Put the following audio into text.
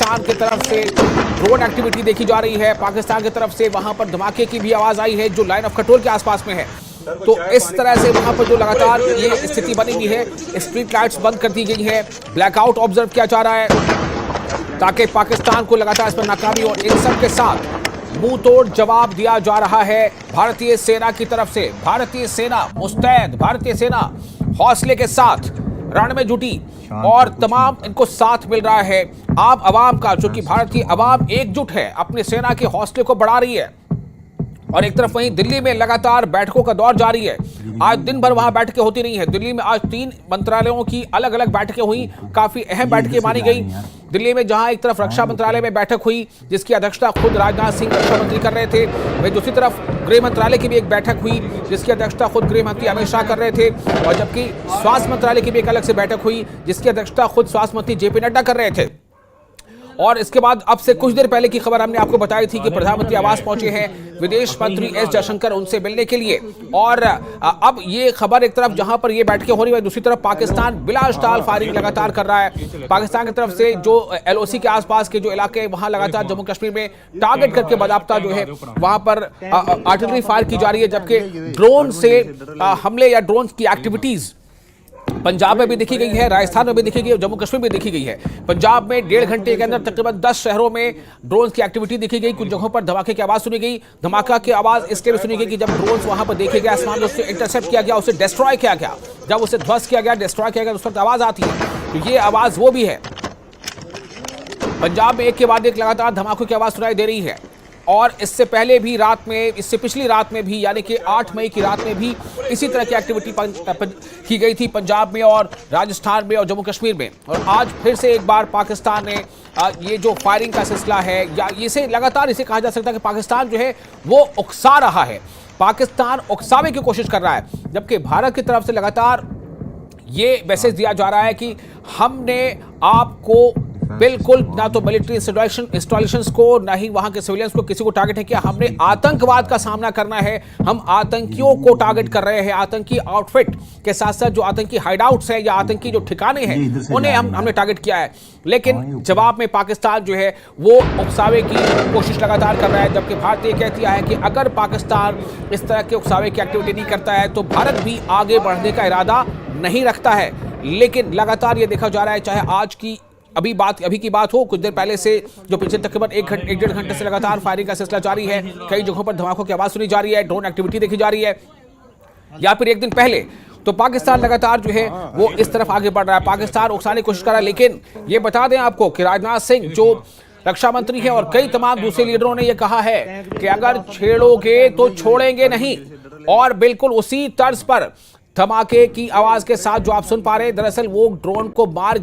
पाकिस्तान की तरफ से ड्रोन एक्टिविटी देखी जा रही है। पाकिस्तान की तरफ से वहां पर धमाके की भी आवाज आई है जो लाइन ऑफ कंट्रोल के आसपास में है। तो इस तरह से वहां पर जो लगातार ये स्थिति बनी हुई है, स्ट्रीट लाइट्स बंद कर दी गई है, ब्लैकआउट ऑब्जर्व किया जा रहा है ताकि पाकिस्तान को लगातार इस पर नाकामी, और इन सब के साथ मुंह तोड़ जवाब दिया जा रहा है भारतीय सेना की तरफ से। भारतीय सेना मुस्तैद, भारतीय सेना हौसले के साथ रण में जुटी और तमाम इनको साथ मिल रहा है आप अवाम का, जो कि भारतीय अवाम एकजुट है, अपनी सेना के हौसले को बढ़ा रही है। और एक तरफ वहीं दिल्ली में लगातार बैठकों का दौर जारी है। आज दिन भर वहां बैठकें होती रही हैं। दिल्ली में आज 3 मंत्रालयों की अलग अलग बैठकें हुई, काफी अहम बैठकें मानी गई। दिल्ली में जहां एक तरफ रक्षा मंत्रालय में बैठक हुई जिसकी अध्यक्षता खुद राजनाथ सिंह रक्षा मंत्री कर रहे थे, वहीं दूसरी तरफ गृह मंत्रालय की भी एक बैठक हुई जिसकी अध्यक्षता खुद गृह मंत्री अमित शाह कर रहे थे, और जबकि स्वास्थ्य मंत्रालय की भी एक अलग से बैठक हुई जिसकी अध्यक्षता खुद स्वास्थ्य मंत्री जेपी नड्डा कर रहे थे। और इसके बाद अब से कुछ देर पहले की खबर हमने आपको बताई थी कि प्रधानमंत्री आवास पहुंचे हैं विदेश मंत्री एस जयशंकर उनसे मिलने के लिए। और अब ये खबर एक तरफ जहां पर ये बैठकें हो रही है, दूसरी तरफ पाकिस्तान बिलाशटाल फायरिंग लगातार कर रहा है। पाकिस्तान की तरफ से जो एलओसी के आसपास के जो इलाके वहां लगातार जम्मू कश्मीर में टारगेट करके बाकायदा जो है वहां पर आर्टिलरी फायर की जा रही है, जबकि ड्रोन से हमले या ड्रोन की एक्टिविटीज पंजाब में भी देखी गई है, राजस्थान में भी देखी गई है, जम्मू कश्मीर में देखी गई है। पंजाब में 1.5 घंटे के अंदर तकरीबन 10 शहरों में ड्रोन की एक्टिविटी देखी गई। कुछ जगहों पर धमाके की आवाज सुनी गई। धमाका की आवाज इसलिए भी सुनी गई कि जब ड्रोन वहां पर देखे गए, आसमान में उससे इंटरसेप्ट किया गया, उसे डिस्ट्रॉय किया गया, जब उसे ध्वस्त किया गया, डिस्ट्रॉय किया गया, उस वक्त आवाज आती है। तो ये आवाज वो भी है। पंजाब में एक के बाद एक लगातार धमाकों की आवाज सुनाई दे रही है। और इससे पहले भी रात में, इससे पिछली रात में भी, यानी कि 8 मई की रात में भी इसी तरह की एक्टिविटी की गई थी पंजाब में और राजस्थान में और जम्मू कश्मीर में। और आज फिर से एक बार पाकिस्तान ने ये जो फायरिंग का सिलसिला है, या इसे लगातार इसे कहा जा सकता है कि पाकिस्तान जो है वो उकसा रहा है, पाकिस्तान उकसावे की कोशिश कर रहा है, जबकि भारत की तरफ से लगातार ये मैसेज दिया जा रहा है कि हमने आपको बिल्कुल ना तो मिलिट्री इंस्टॉलेशंस को, ना ही वहां के सिविलियंस को, किसी को टारगेट नहीं किया। हमने आतंकवाद का सामना करना है, हम आतंकियों को टारगेट कर रहे हैं। आतंकी आउटफिट के साथ साथ जो आतंकी हाइडआउट्स हैं या आतंकी जो ठिकाने हैं उन्हें हमने टारगेट किया है। लेकिन जवाब में पाकिस्तान जो है वो उकसावे की कोशिश लगातार कर रहा है, जबकि भारत ये कहती है कि अगर पाकिस्तान इस तरह के उकसावे की एक्टिविटी नहीं करता है तो भारत भी आगे बढ़ने का इरादा नहीं रखता है। लेकिन लगातार ये देखा जा रहा है, चाहे आज की अभी की बात हो, कुछ देर पहले से जो पिछले तकरीबन 1-1.5 घंटे से लगातार फायरिंग का सिलसिला जारी है। कई जगहों पर धमाकों की आवाज सुनी जा रही है, ड्रोन एक्टिविटी देखी जा रही है। या फिर एक दिन पहले तो पाकिस्तान लगातार जो है वो इस तरफ आगे बढ़ रहा है, पाकिस्तान उकसाने की कोशिश कर रहा है। लेकिन ये बता दें आपको कि राजनाथ सिंह जो रक्षा मंत्री है और कई तमाम दूसरे लीडरों ने यह कहा है कि अगर छेड़ोगे तो छोड़ेंगे नहीं। और बिल्कुल उसी तर्ज पर धमाके की आवाज के साथ जो आप सुन पा रहे हैं, दरअसल वो ड्रोन को मार